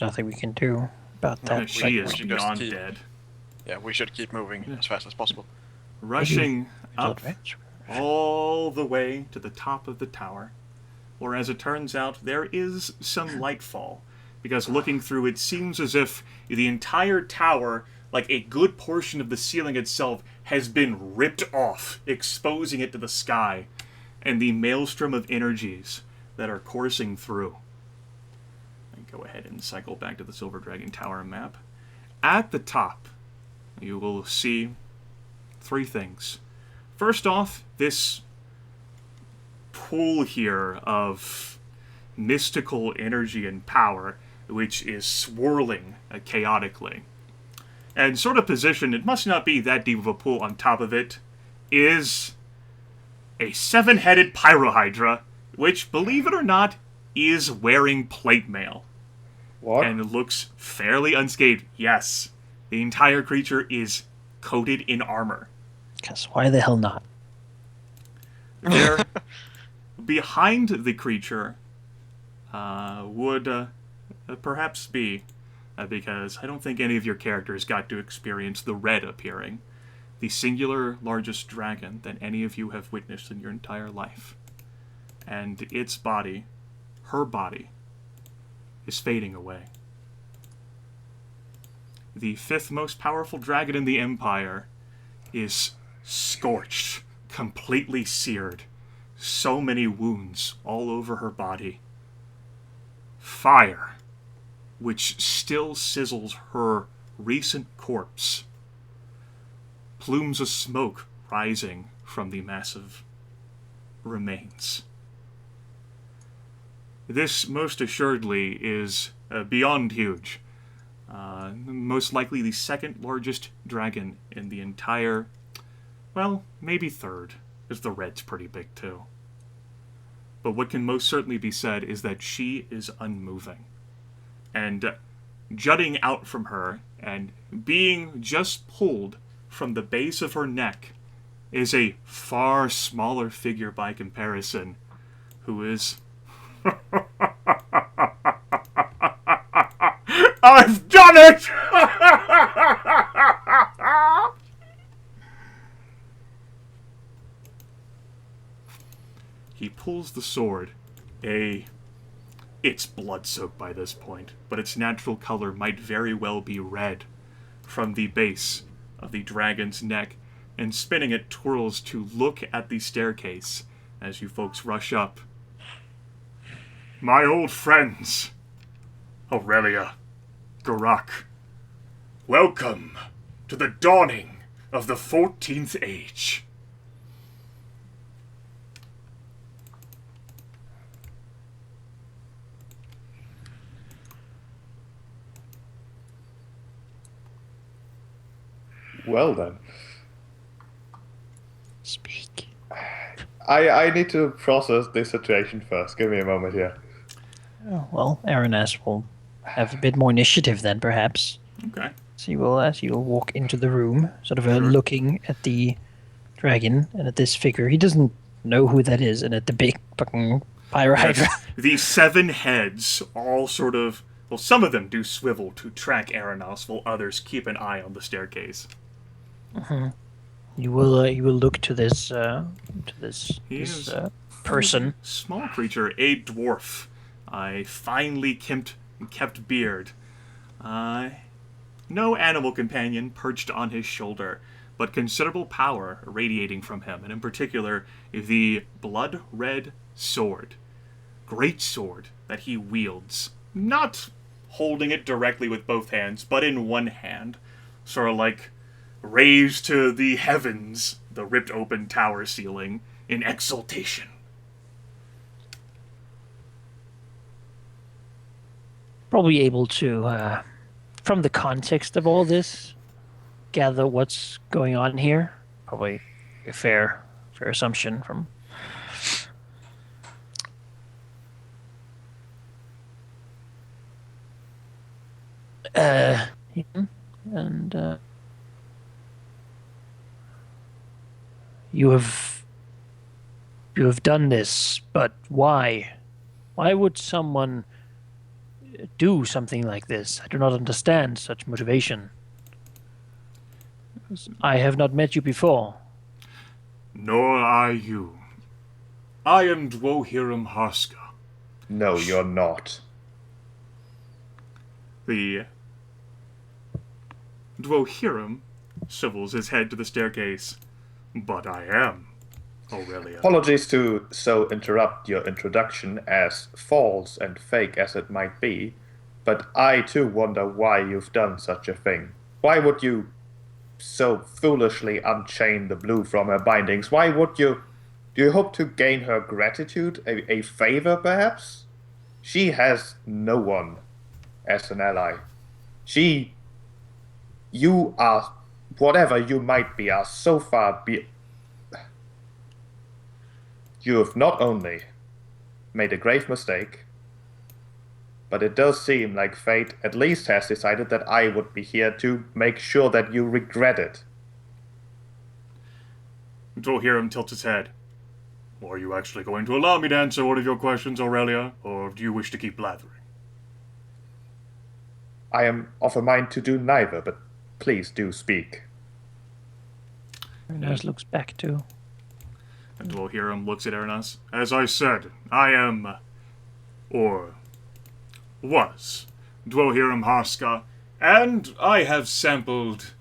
nothing we can do about that. She is we should beyond just keep- dead. Yeah, we should keep moving as fast as possible. Rushing up Right? all the way to the top of the tower, where, as it turns out, there is some lightfall, because looking through it seems as if the entire tower, like a good portion of the ceiling itself, has been ripped off, exposing it to the sky, and the maelstrom of energies that are coursing through. And go ahead and cycle back to the Silver Dragon Tower map. At the top, you will see three things. First off, this pool here of mystical energy and power, which is swirling chaotically. And sort of positioned, it must not be that deep of a pool on top of it, is a seven-headed pyrohydra, which, believe it or not, is wearing plate mail. What? And looks fairly unscathed. Yes, the entire creature is coated in armor. Because why the hell not? There, behind the creature, would perhaps be, because I don't think any of your characters got to experience the red appearing, the singular largest dragon that any of you have witnessed in your entire life. And its body, her body, is fading away. The fifth most powerful dragon in the Empire is scorched, completely seared. So many wounds all over her body. Fire, which still sizzles her recent corpse. Plumes of smoke rising from the massive remains. This, most assuredly, is beyond huge. Most likely the second largest dragon in the entire... Well, maybe third, because the red's pretty big too. But what can most certainly be said is that she is unmoving. And jutting out from her, and being just pulled from the base of her neck, is a far smaller figure by comparison, who is... I've done it! He pulls the sword. It's blood-soaked by this point, but its natural color might very well be red, from the base of the dragon's neck, and spinning it twirls to look at the staircase as you folks rush up. My old friends, Aurelia, Geráck, welcome to the dawning of the 14th Age. Well then. Speak. I need to process this situation first. Give me a moment here. Oh, well, Aranas will have a bit more initiative then, perhaps. Okay. So you will walk into the room, sort of Sure. looking at the dragon and at this figure. He doesn't know who that is, and at the big fucking pyrohydra. Yes, the seven heads all sort of... Well, some of them do swivel to track Aranas, while others keep an eye on the staircase. You will look to this He is person. Small creature, a dwarf. A finely kept beard. No animal companion perched on his shoulder, but considerable power radiating from him, and in particular, the blood-red sword. Great sword that he wields. Not holding it directly with both hands, but in one hand. Sort of like raised to the heavens, the ripped open tower ceiling, in exultation. Probably able to, from the context of all this, gather what's going on here. Probably a fair assumption from. And you have done this, but why? Why would someone do something like this? I do not understand such motivation. I have not met you before. Nor I you. I am Dwohiram Harska. No, you're not. The Dwohiram swivels his head to the staircase. But I am, Aurelia. Apologies to so interrupt your introduction, as false and fake as it might be, but I too wonder why you've done such a thing. Why would you so foolishly unchain the blue from her bindings? Why would you? Do you hope to gain her gratitude? A favor, perhaps? She has no one as an ally. You are, whatever you might be, are so far You have not only made a grave mistake, but it does seem like fate at least has decided that I would be here to make sure that you regret it. Dwohiram tilts his head. Are you actually going to allow me to answer one of your questions, Aurelia, or do you wish to keep blathering? I am of a mind to do neither, but please do speak. Aranas looks back too. And Dwohiram looks at Aranas. As I said, I am, or was, Dwohiram Harska, and I have sampled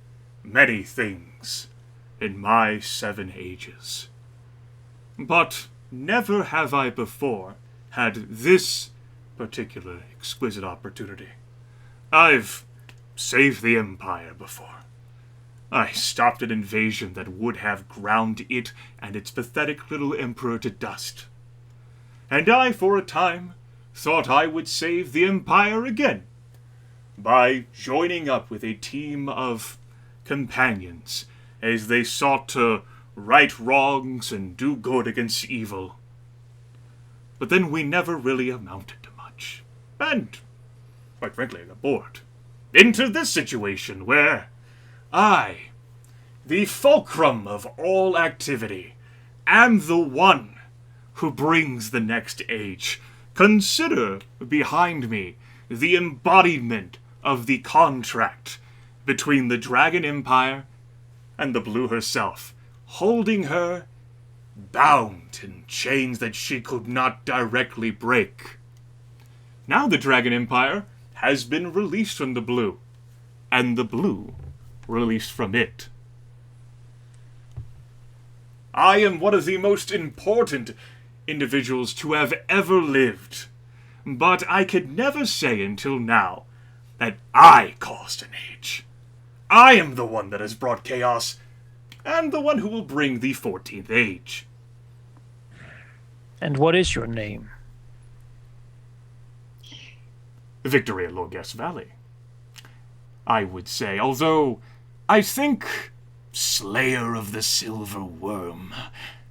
many things in my 7 ages. But never have I before had this particular exquisite opportunity. I've saved the Empire before. I stopped an invasion that would have ground it and its pathetic little emperor to dust. And I, for a time, thought I would save the Empire again by joining up with a team of companions as they sought to right wrongs and do good against evil. But then we never really amounted to much. And, quite frankly, I got bored. Into this situation where I, the fulcrum of all activity, am the one who brings the next age. Consider behind me the embodiment of the contract between the Dragon Empire and the Blue herself, holding her bound in chains that she could not directly break. Now the Dragon Empire has been released from the Blue, and the Blue released from it. I am one of the most important individuals to have ever lived, but I could never say until now that I caused an age. I am the one that has brought chaos, and the one who will bring the 14th age. And what is your name? Victory at Lorges Valley, I would say, although I think Slayer of the Silver Worm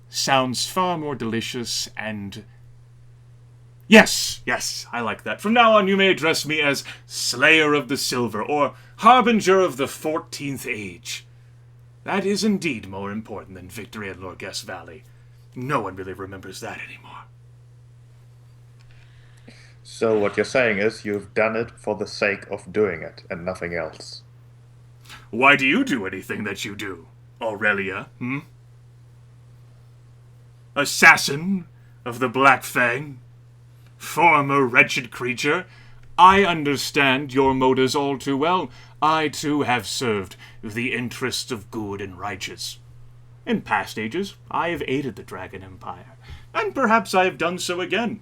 sounds far more delicious and... Yes, I like that. From now on you may address me as Slayer of the Silver, or Harbinger of the 14th Age. That is indeed more important than Victory at Lorges Valley. No one really remembers that anymore. So what you're saying is you've done it for the sake of doing it, and nothing else. Why do you do anything that you do, Aurelia, Assassin of the Black Fang? Former wretched creature, I understand your motives all too well. I too have served the interests of good and righteous. In past ages, I have aided the Dragon Empire, and perhaps I have done so again.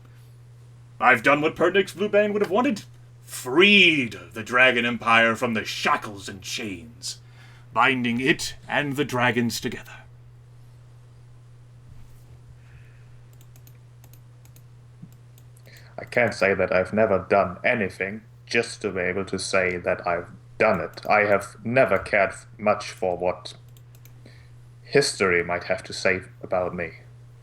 I've done what Perdix Bluebane would have wanted. Freed the Dragon Empire from the shackles and chains, binding it and the dragons together. I can't say that I've never done anything just to be able to say that I've done it. I have never cared much for what history might have to say about me.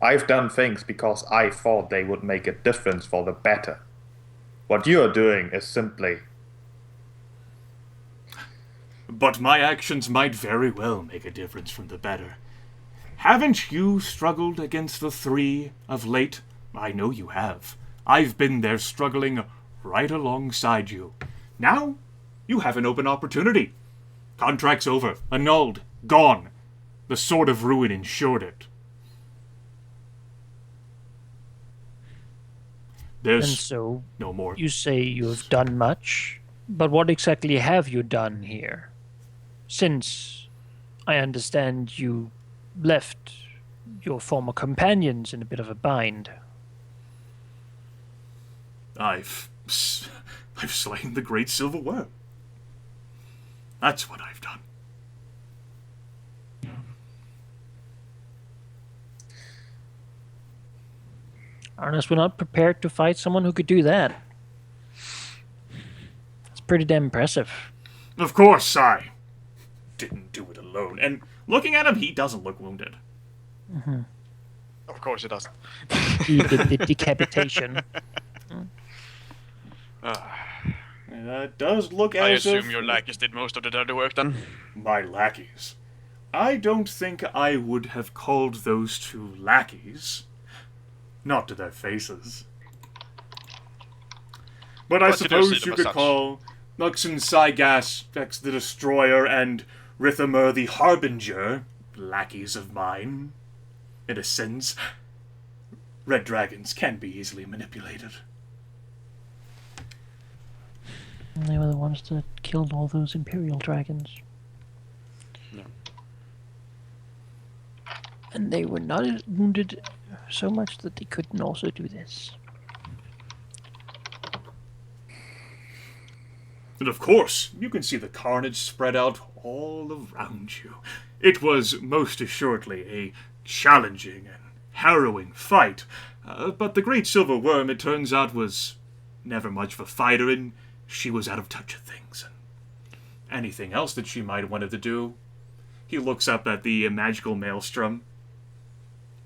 I've done things because I thought they would make a difference for the better. What you're doing is simply... But my actions might very well make a difference for the better. Haven't you struggled against the 3 of late? I know you have. I've been there struggling right alongside you. Now, you have an open opportunity. Contract's over. Annulled. Gone. The Sword of Ruin ensured it. And There's so no more. you say you have done much, but what exactly have you done here? Since I understand you left your former companions in a bit of a bind. I've slain the Great Silver Worm. That's what I've done. Aranas, we're not prepared to fight someone who could do that. It's pretty damn impressive. Of course, I didn't do it alone. And looking at him, he doesn't look wounded. Of course it does. The decapitation. That does look I as if... assume your lackeys did most of the dirty work then? My lackeys. I don't think I would have called those two lackeys. Not to their faces. But I But you do see suppose them you as could such. call Nuxon Sygas, Vex the Destroyer, and Rithamer the Harbinger lackeys of mine. In a sense, red dragons can be easily manipulated. They were the ones that killed all those Imperial dragons. No. And they were not wounded so much that they couldn't also do this. And of course, you can see the carnage spread out all around you. It was most assuredly a challenging and harrowing fight, but the Great Silver Worm, it turns out, was never much of a fighter, and she was out of touch of things. And anything else that she might have wanted to do. He looks up at the magical maelstrom,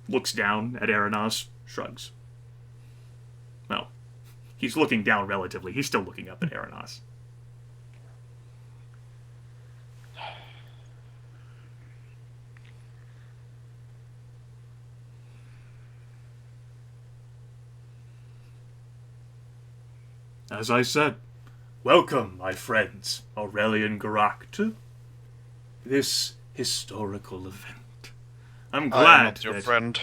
looks down at Aranas, shrugs. Well, he's looking down relatively. He's still looking up at Aranas. As I said, welcome, my friends, Aurelia and Geráck, to this historical event. I'm glad I'm not your that... friend.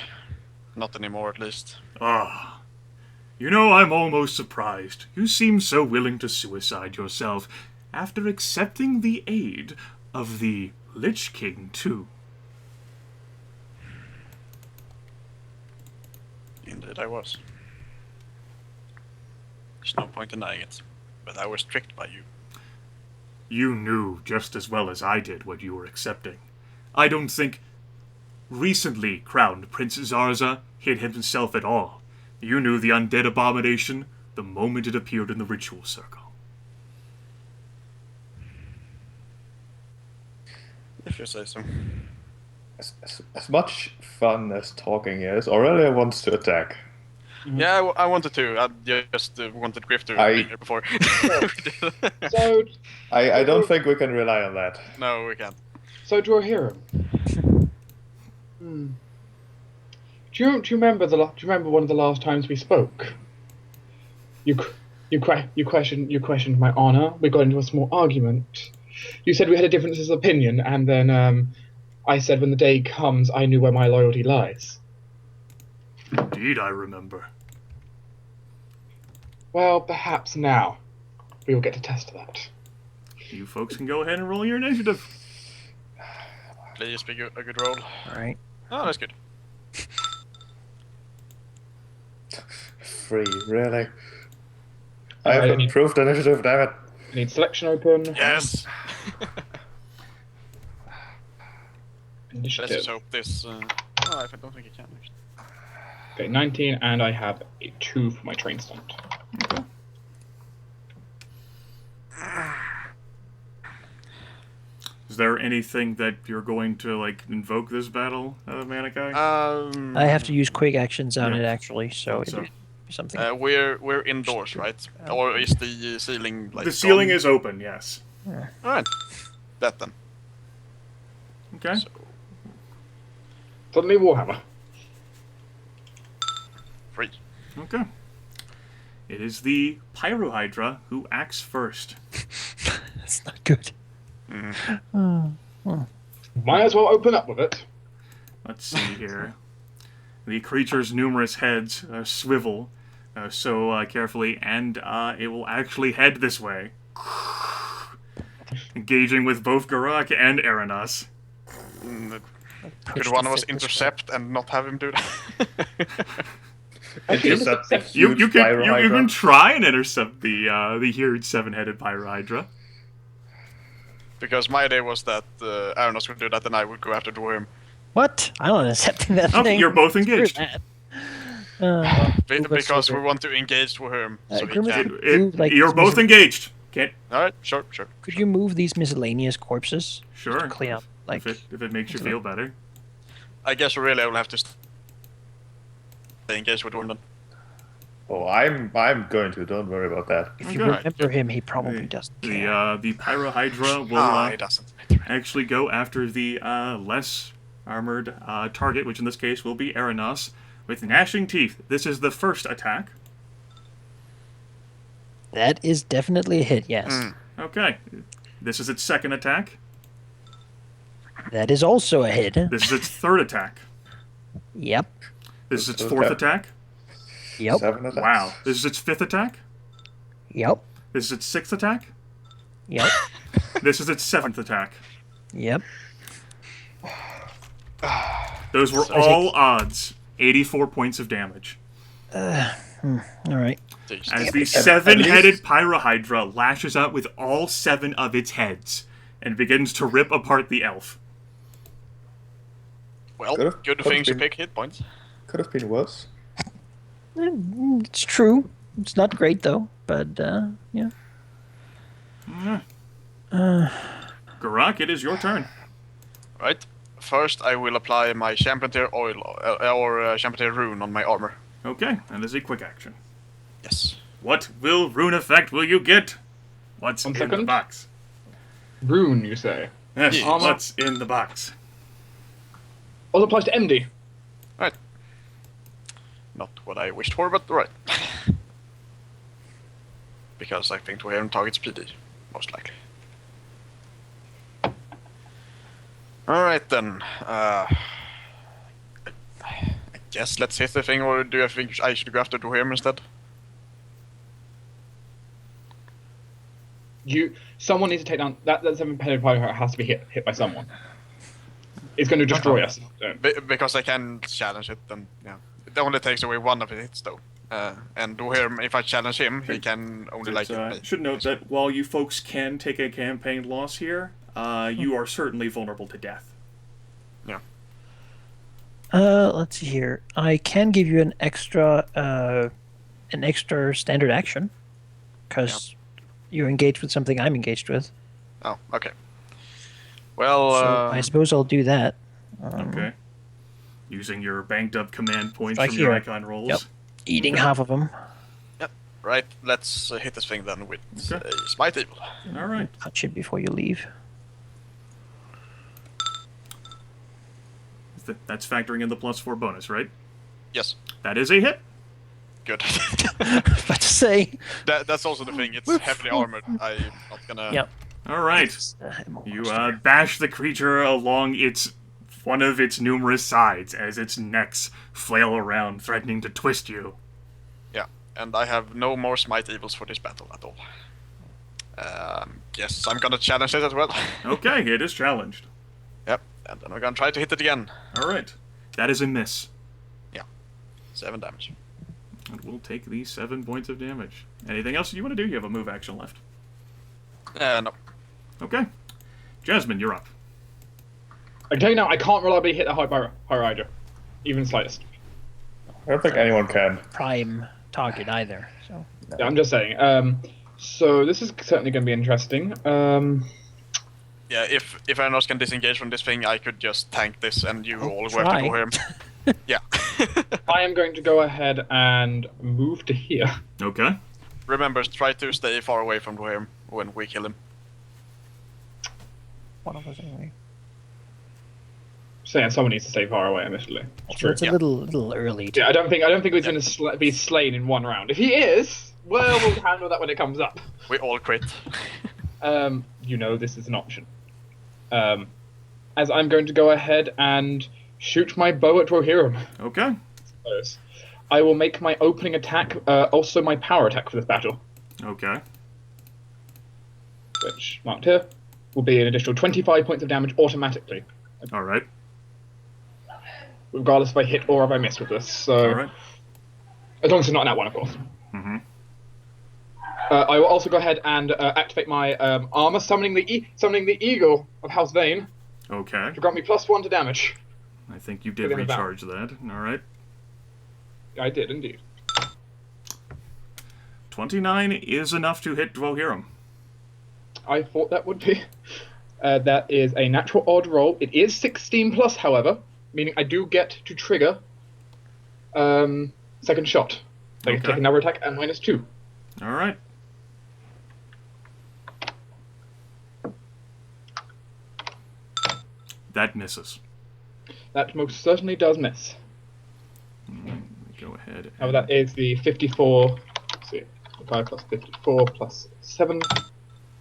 Not anymore, at least. Ah. You know, I'm almost surprised. You seem so willing to suicide yourself after accepting the aid of the Lich King, too. Indeed I was. There's no point denying it. But I was tricked by you. You knew just as well as I did what you were accepting. I don't think recently crowned Prince Zarza hid himself at all. You knew the undead abomination the moment it appeared in the ritual circle. If you say so. As much fun as talking is, Aurelia wants to attack. Yeah, I wanted to. I just wanted Gryph to be here before. So, I don't think we can rely on that. No, we can't. so Dwarf. Do you remember do you remember one of the last times we spoke? You questioned my honor. We got into a small argument. You said we had a difference of opinion, and then I said when the day comes, I knew where my loyalty lies. Indeed, I remember. Well, perhaps now we will get to test that. You folks can go ahead and roll your initiative. Please be a good roll. Alright. Oh, that's good. 3, really? I Alright, have improved initiative, damn it. I need selection open. Yes! Let's Initiative. just hope this... Oh, I don't think it can, actually. Okay, 19, and I have a 2 for my train stunt. Is there anything that you're going to, like, invoke this battle, Manaki? I have to use quick actions on Yeah. it actually, so So- it'd be something. We're indoors, right? Or is the ceiling like The ceiling gone? is open, yes. Alright. That then. Okay. So, Suddenly Warhammer. 3. Okay. It is the Pyrohydra who acts first. That's not good. Might as well open up with it. Let's see here. The creature's numerous heads swivel so carefully, and it will actually head this way. Engaging with both Geráck and Aranas. Could one of us intercept and not have him do that? Intercept the You huge can Pyrohydra. try and intercept the huge 7-headed Pyrohydra. Because my idea was that Aranas would do that, and I would go after Dwarf. What? I'm not accepting that Okay, thing. you're both Screw engaged. that. Because we want to engage with him. So he Grimith, can. You're both engaged. Can't. Alright, sure. Could you move these miscellaneous corpses? Sure. To clean up, like, If it makes you feel better. I guess really I will have to stay engaged with Dwarf then. Oh, I'm going to. Don't worry about that. if you Okay. remember him, he probably doesn't care. The Pyrohydra will He doesn't. actually go after the less armored target, which in this case will be Aranas, with gnashing teeth. This is the first attack. That is definitely a hit, yes. Okay. This is its second attack. That is also a hit. This is its third attack. Yep. This is its fourth attack. Yep. 7 attacks. Wow. This is its fifth attack. Yep. This is its sixth attack. Yep. This is its seventh attack. Yep. Those were all odds. 84 points of damage. All right. As the 7-headed Pyrohydra lashes out with all 7 of its heads and begins to rip apart the elf. Well, Could've- good could've things to been- pick hit points. Could have been worse. It's true. It's not great, though. But, yeah. Geráck, it is your turn. Right. First, I will apply my Champion Tier oil or Champion Tier rune on my armor. Okay, and this is a quick action. Yes. What rune effect will you get? What's One in the second. box? Rune, you say? Yes, Yes. what's in the box? Also applies to MD. Right. Not what I wished for, but right. Because I think we have targets PD, most likely. Alright then. I guess let's hit the thing, or do you think I should go after Dwarf instead? Someone needs to take down that 7-headed Pyrohydra has to be hit by someone. It's going to destroy us. So. Because I can challenge it, then yeah. It only takes away one of its hits though. And Dwarf, if I challenge him, he can only like hit me. Should note that while you folks can take a campaign loss here, you are certainly vulnerable to death. Yeah. Let's see here. I can give you an extra standard action, because you're engaged with something I'm engaged with. Oh, okay. Well, So I suppose I'll do that. Okay. Using your banked up command points Right from your here. icon rolls. Yep. Eating half of them. right, let's hit this thing then with Okay. a Smite Evil. All right. Touch it before you leave. That's factoring in the +4 bonus, right? Yes, That is a hit. good. About to say. That's also the thing, it's heavily armored. I'm not gonna... Yep. All right. It's a You monster. bash the creature along one of its numerous sides as its necks flail around, threatening to twist you. Yeah, and I have no more Smite Evils for this battle at all. Yes, I'm gonna challenge it as well. Okay, it is challenged. Yep, and then we're gonna try to hit it again. All right. That is a miss. 7 damage. And we'll take these 7 points of damage. Anything else you want to do? You have a move action left. No. Okay. Jasmine, you're up. I can tell you now, I can't reliably hit the Pyrohydra, even slightest. I don't think anyone can. Prime target either. So. Yeah, I'm just saying. So this is certainly going to be interesting. Yeah, if Aranas can disengage from this thing, I could just tank this and you all go try. after Goger. Yeah. I am going to go ahead and move to here. Okay. Remember, try to stay far away from Dwarf when we kill him. One of us anyway. Saying someone needs to stay far away, admittedly. So it's a Yeah. little early. Yeah, I don't think he's going to be slain in one round. If he is, Well, we'll handle that when it comes up. We all quit. You know this is an option. As I'm going to go ahead and shoot my bow at Rohirrim. Okay. I will make my opening attack also my power attack for this battle, Okay. which, marked here, will be an additional 25 points of damage automatically, All right. regardless if I hit or if I miss with this. So, All right. as long as it's not in that one, of course. Mm-hmm. I will also go ahead and activate my armor, summoning the eagle of House Vayne Okay. to grant me +1 to damage. I think you did Within a recharge that. All right. I did indeed. 29 is enough to hit Dwohiram. I thought that would be. That is a natural odd roll. It is 16 plus, however, meaning I do get to trigger second shot. So I can Okay. take another attack at -2. All right. That misses. That most certainly does miss. Go ahead. However, that is the 54. Let's see, 5 plus 54 plus 7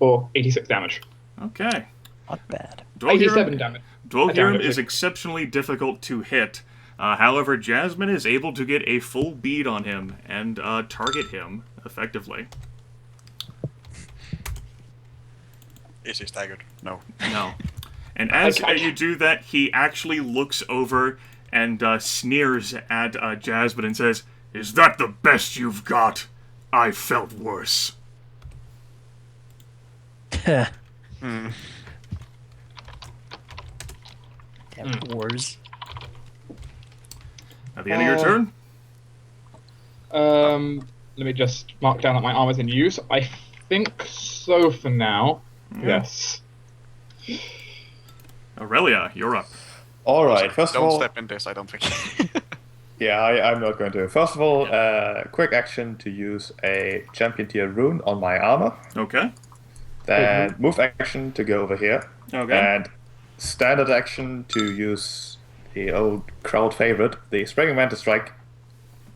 for 86 damage. Okay. Not bad. 87 damage. Dwohiram is exceptionally difficult to hit. However, Jasmine is able to get a full bead on him and target him effectively. Is he staggered? No. No. And as I- you do that, he actually looks over and sneers at Jasmine and says, "Is that the best you've got? I felt worse." Wars. At the end of your turn? Let me just mark down that my armor's in use. I think so for now. Yes. Aurelia, you're up. All right. First of Don't all, step in this, I don't think. yeah, I'm not going to. First of all, quick action to use a champion tier rune on my armor. Okay. Then move action to go over here. Okay. And standard action to use the old crowd favorite, the Springing Mantis Strike,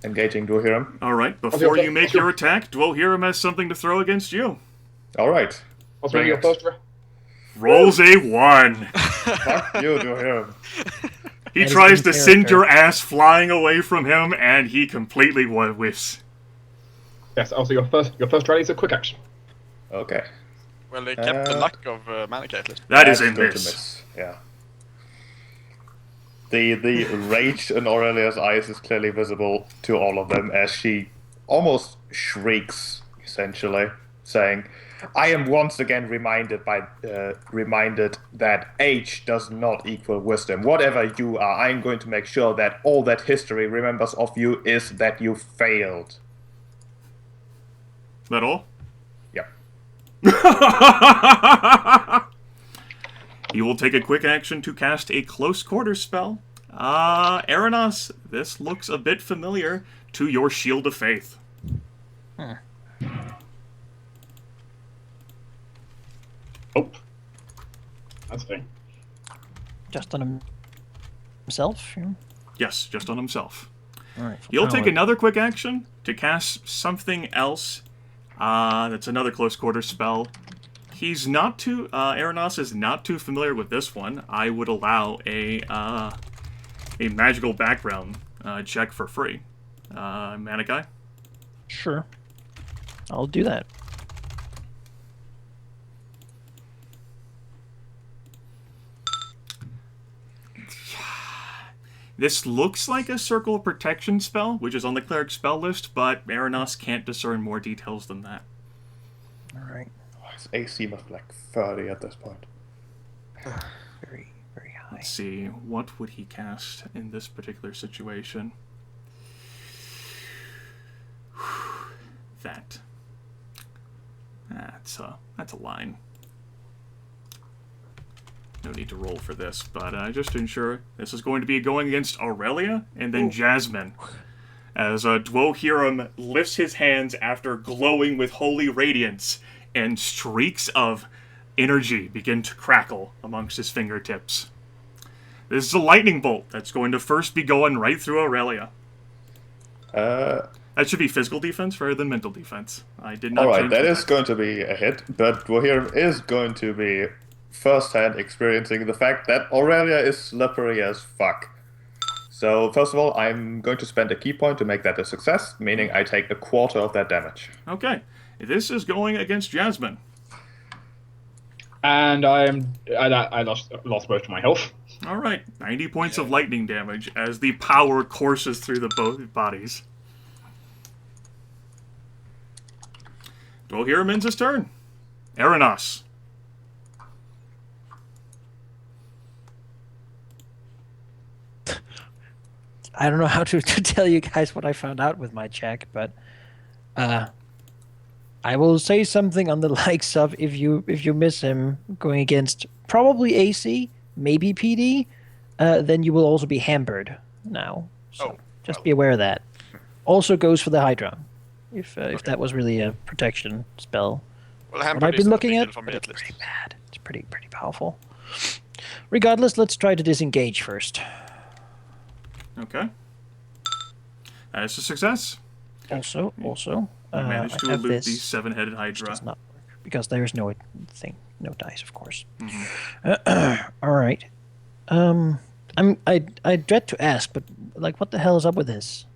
engaging Dwohiram. All right. Before you make your attack, Dwohiram has something to throw against you. All right. Also, your it. first. Rolls a 1. Fuck you, Dwohiram. He That is tries in to send character. your ass flying away from him, and he completely whiffs. Yes. Also, your first rally is a quick action. Okay. Well, they kept the luck of Manaki at least. That is a That's going to miss. Yeah. The rage in Aurelia's eyes is clearly visible to all of them as she almost shrieks, essentially, saying, "I am once again reminded that age does not equal wisdom. Whatever you are, I am going to make sure that all that history remembers of you is that you failed." That all? Yep. You will take a quick action to cast a close quarters spell. Aranas, this looks a bit familiar to your Shield of Faith. Oh. That's the thing. Just on himself. Yeah. Yes, just on himself. All right. You'll take another quick action to cast something else. That's another close quarters spell. He's not too. Aranas is not too familiar with this one. I would allow a magical background check for free. Manaki? Sure. I'll do that. This looks like a Circle of Protection spell, which is on the Cleric spell list, but Aranas can't discern more details than that. All right. His AC must be like 30 at this point. Very, very high. Let's see, what would he cast in this particular situation? That. That's a line. No need to roll for this, but just to ensure, this is going to be going against Aurelia and then Jasmine. As Dwohiram lifts his hands after glowing with holy radiance, and streaks of energy begin to crackle amongst his fingertips. This is a lightning bolt that's going to first be going right through Aurelia. That should be physical defense rather than mental defense. I did not. Alright, change that the is deck. going to be a hit, but Dwarf is going to be first-hand experiencing the fact that Aurelia is slippery as fuck. So, first of all, I'm going to spend a key point to make that a success, meaning I take a quarter of that damage. Okay, this is going against Jasmine. And I lost most of my health. All right, 90 points of lightning damage as the power courses through the both bodies. Well, here ends his turn. Aranas. I don't know how to tell you guys what I found out with my check, but I will say something on the likes of if you miss him going against probably AC, maybe PD, then you will also be hampered now. So just be aware of that. Also goes for the Hydra, if that was really a protection spell. Well, What hampered I've been isn't a looking big at, deal for me but at it's least. pretty bad. It's pretty powerful. Regardless, let's try to disengage first. Okay. That's a success. Also, I managed to I have elude the this, seven-headed which Hydra. does not work because there is no thing, no dice, of course. Mm-hmm. All right. I dread to ask, but like, what the hell is up with this?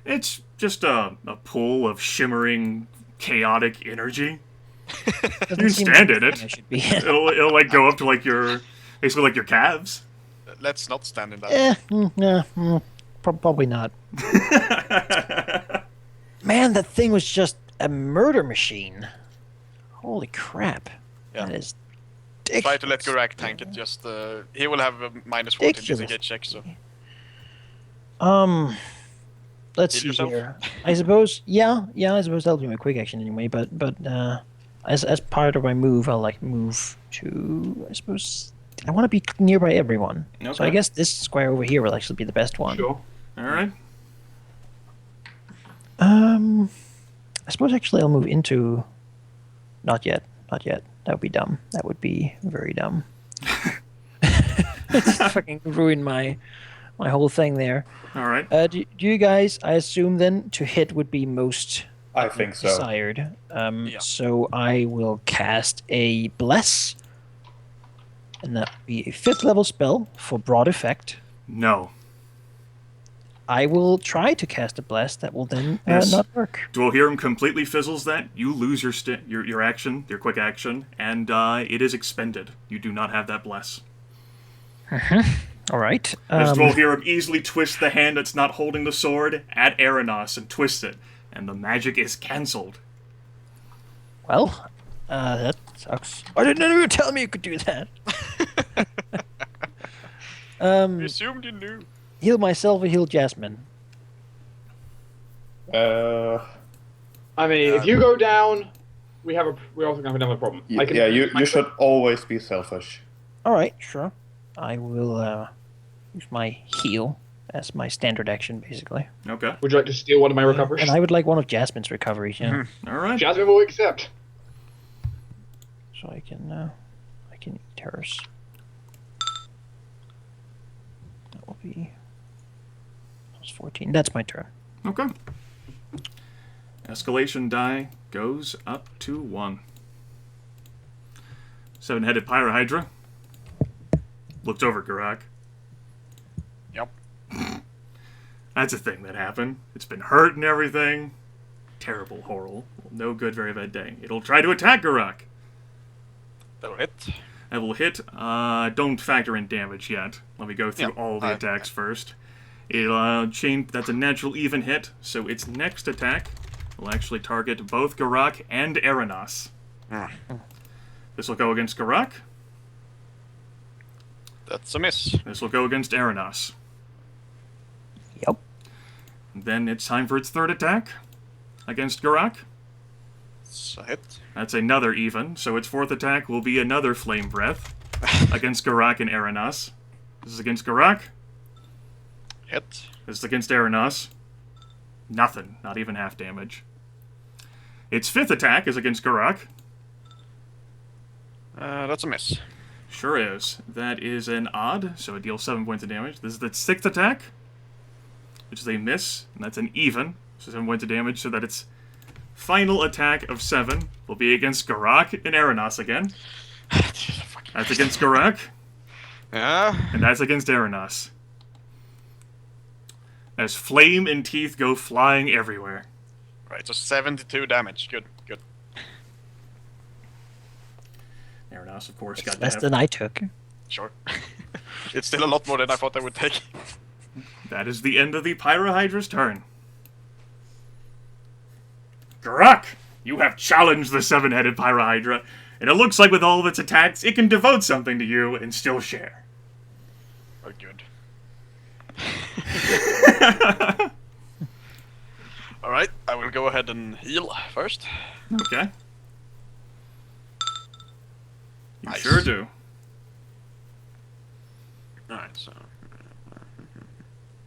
It's just a pool of shimmering, chaotic energy. Doesn't You seem stand like in the thing it. I should be. It'll like go up to like your, basically like your calves. Let's not stand in that. Probably not. Man, that thing was just a murder machine. Holy crap! Yeah. That is Try to let ridiculous. Geráck tank it. Just he will have a minus 14 Ridiculous. disengage check. So Let's Heal see yourself? here. I suppose, yeah. I suppose that'll be my quick action anyway. But as part of my move, I'll like move to. I suppose I want to be nearby everyone. So I Okay. guess this square over here will actually be the best one. Sure. All right. I suppose actually I'll move into. Not yet. That would be dumb. That would be very dumb. Just fucking ruin my whole thing there. All right. Do you guys? I assume then to hit would be most I think so. desired. Yeah. So I will cast a bless, and that will be a 5th level spell for broad effect. No. I will try to cast a bless that will then Yes. not work. Dwohiram completely fizzles that. You lose your action, your quick action, and it is expended. You do not have that bless. All right. As Dwohiram easily twists the hand that's not holding the sword at Aranas and twists it, and the magic is cancelled. Well, that sucks. I didn't know you were telling me you could do that. we assumed you knew. Heal myself or heal Jasmine. Uh, I mean, if you go down, we're also gonna have another problem. y- yeah, you should always be selfish. All right, sure. I will use my heal as my standard action, basically. Okay. Would you like to steal one of my recoveries? And I would like one of Jasmine's recoveries, yeah. All right. Jasmine will accept. So I can eat hers. That will be plus 14. That's my turn. Okay. Escalation die goes up to 1. 7-headed Pyrohydra. Looked over Geráck. Yep. That's a thing that happened. It's been hurt and everything. Terrible, horrible. No good, very bad day. It'll try to attack Geráck. That'll hit. That will hit. Don't factor in damage yet. Let me go through Yeah, all the attacks first. It'll chain. That's a natural even hit. So its next attack will actually target both Geráck and Aranas. This will go against Geráck. That's a miss. This will go against Aranas. Yep. Then it's time for its third attack against Geráck. It's a hit. That's another even. So its fourth attack will be another Flame Breath against Geráck and Aranas. This is against Geráck. Hit. This is against Aranas. Nothing. Not even half damage. Its fifth attack is against Geráck. That's a miss. Sure is. That is an odd, so it deals 7 points of damage. This is the sixth attack, which is a miss, and that's an even, So 7 points of damage, so that its final attack of 7 will be against Geráck and Aranas again. That's against Geráck, Yeah. and that's against Aranas. As flame and teeth go flying everywhere. Right, so 72 damage. Good, good. Aranas, of course, It's got less to have... than I took. Sure. It's still a lot more than I thought I would take. That is the end of the Pyrohydra's turn. Geráck, you have challenged the 7-headed Pyrohydra, and it looks like with all of its attacks, it can devote something to you and still share. Oh, good. Alright, I will go ahead and heal first. Okay. You Nice. sure do. Alright, so